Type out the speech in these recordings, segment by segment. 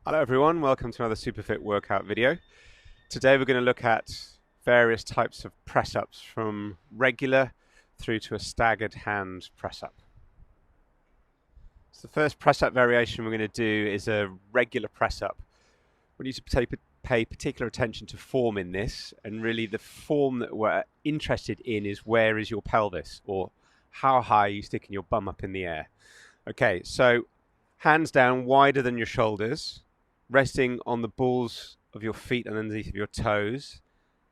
Hello everyone, welcome to another Superfit workout video. Today we're going to look at various types of press-ups from regular through to a staggered hand press-up. So the first press-up variation we're going to do is a regular press-up. We need to pay particular attention to form in this, and really the form that we're interested in is where is your pelvis, or how high are you sticking your bum up in the air. Okay, so hands down wider than your shoulders, resting on the balls of your feet and underneath of your toes.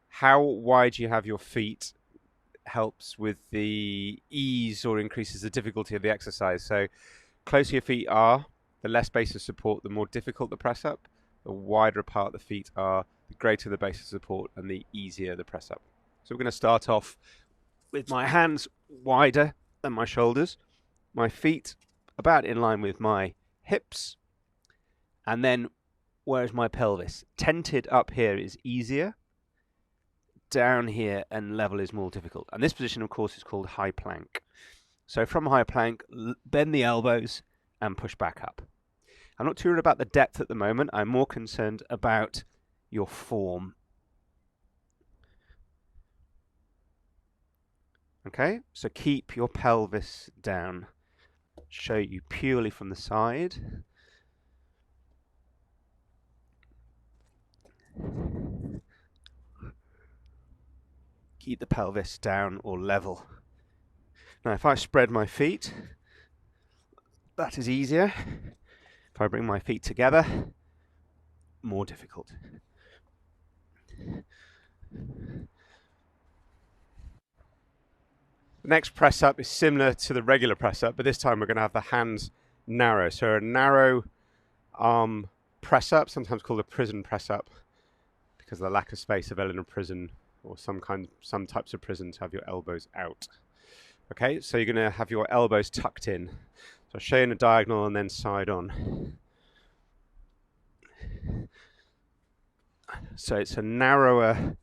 How wide you have your feet helps with the ease or increases the difficulty of the exercise. So closer your feet are, the less base of support, the more difficult the press up. The wider apart the feet are, the greater the base of support and the easier the press up. So we're going to start off with my hands wider than my shoulders, my feet about in line with my hips, and then where's my pelvis? Tented up here is easier, down here and level is more difficult. And this position, of course, is called high plank. So from high plank, bend the elbows and push back up. I'm not too worried about the depth at the moment. I'm more concerned about your form. Okay, so keep your pelvis down. Show you purely from the side. Keep the pelvis down or level. Now if I spread my feet, that is easier. If I bring my feet together, more difficult. The next press up is similar to the regular press up, but this time we're going to have the hands narrow. So a narrow arm press up, sometimes called a prison press up, because of the lack of space available in a prison, or some types of prisons have your elbows out. Okay, so you're going to have your elbows tucked in. So I'll show you in a diagonal and then side on. So it's a narrower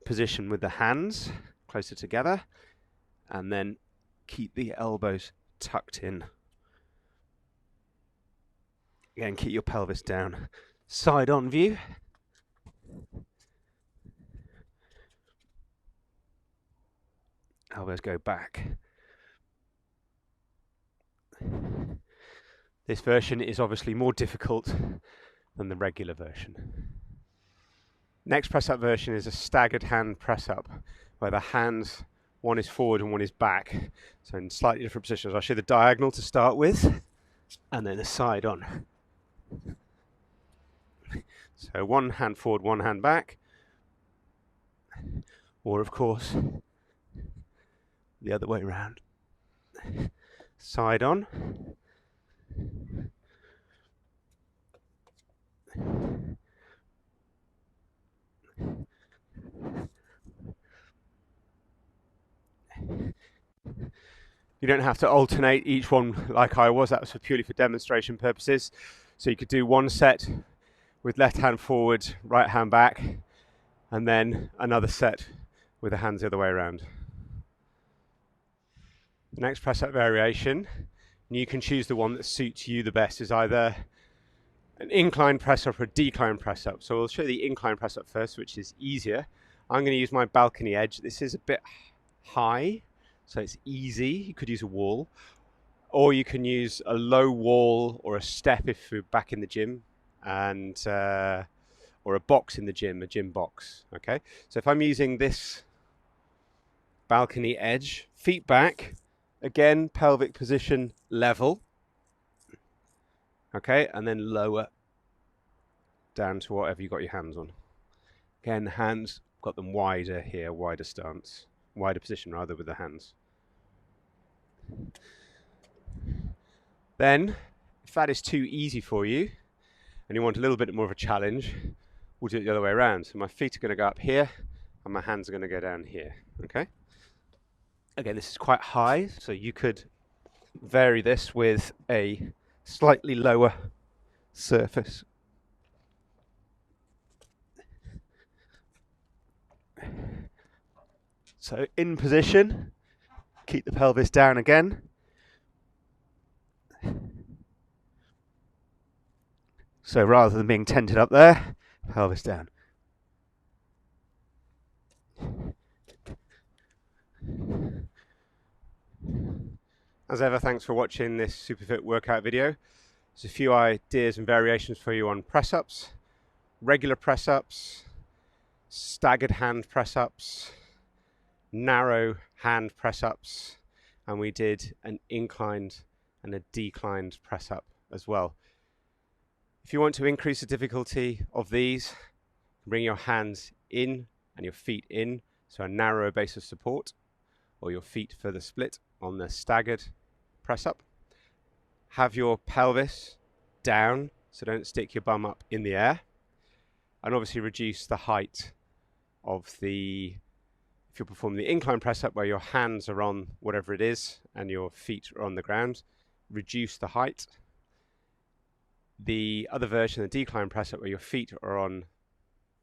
position with the hands closer together, and then keep the elbows tucked in. Again, keep your pelvis down. Side on view. Elbows go back. This version is obviously more difficult than the regular version. Next press up version is a staggered hand press up, where the hands, one is forward and one is back. So in slightly different positions. I'll show you the diagonal to start with, and then the side on. So one hand forward, one hand back. Or of course, the other way around. Side on. You don't have to alternate each one like I was. That was purely for demonstration purposes. So you could do one set with left hand forward, right hand back, and then another set with the hands the other way around. The next press up variation, and you can choose the one that suits you the best, is either an incline press up or a decline press up. So we'll show the incline press up first, which is easier. I'm going to use my balcony edge. This is a bit high, so it's easy. You could use a wall, or you can use a low wall or a step if you're back in the gym, and or a box in the gym, a gym box. Okay, so if I'm using this balcony edge, feet back, again, pelvic position level. Okay, and then lower down to whatever you got your hands on. Again, hands, got them wider here, wider stance, wider position rather with the hands. Then, if that is too easy for you, and you want a little bit more of a challenge, we'll do it the other way around. So my feet are going to go up here, and my hands are going to go down here, okay? Again, this is quite high, so you could vary this with a slightly lower surface. So in position, keep the pelvis down again. So rather than being tented up there, pelvis down. As ever, thanks for watching this Superfit workout video. There's a few ideas and variations for you on press-ups, regular press-ups, staggered hand press-ups, narrow hand press-ups, and we did an inclined and a declined press-up as well. If you want to increase the difficulty of these, bring your hands in and your feet in, so a narrow base of support, or your feet further split on the staggered press up. Have your pelvis down, so don't stick your bum up in the air, and obviously reduce the height of if you're performing the incline press up where your hands are on whatever it is and your feet are on the ground, reduce the height. The other version, the decline press up, where your feet are on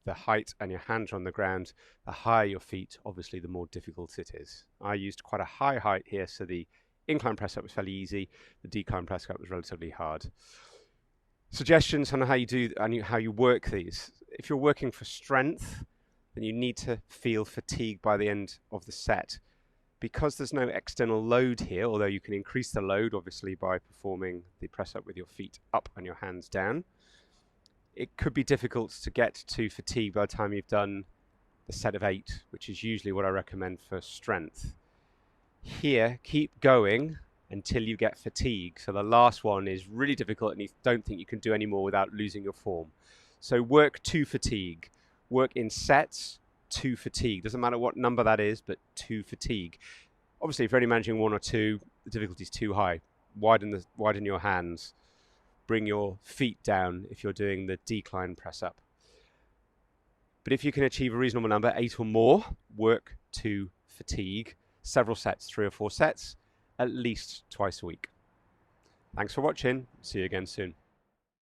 the height and your hands are on the ground, the higher your feet, obviously the more difficult it is. I used quite a high height here, so the incline press up was fairly easy, the decline press up was relatively hard. Suggestions on how you do and how you work these. If you're working for strength, then you need to feel fatigue by the end of the set. Because there's no external load here, although you can increase the load obviously by performing the press up with your feet up and your hands down, it could be difficult to get to fatigue by the time you've done the set of 8, which is usually what I recommend for strength. Here, keep going until you get fatigue. So the last one is really difficult and you don't think you can do any more without losing your form. So work to fatigue. Work in sets to fatigue. Doesn't matter what number that is, but to fatigue. Obviously, if you're only managing 1 or 2, the difficulty is too high. Widen your hands. Bring your feet down if you're doing the decline press up. But if you can achieve a reasonable number, 8 or more, work to fatigue. Several sets, 3 or 4 sets, at least twice a week. Thanks for watching. See you again soon.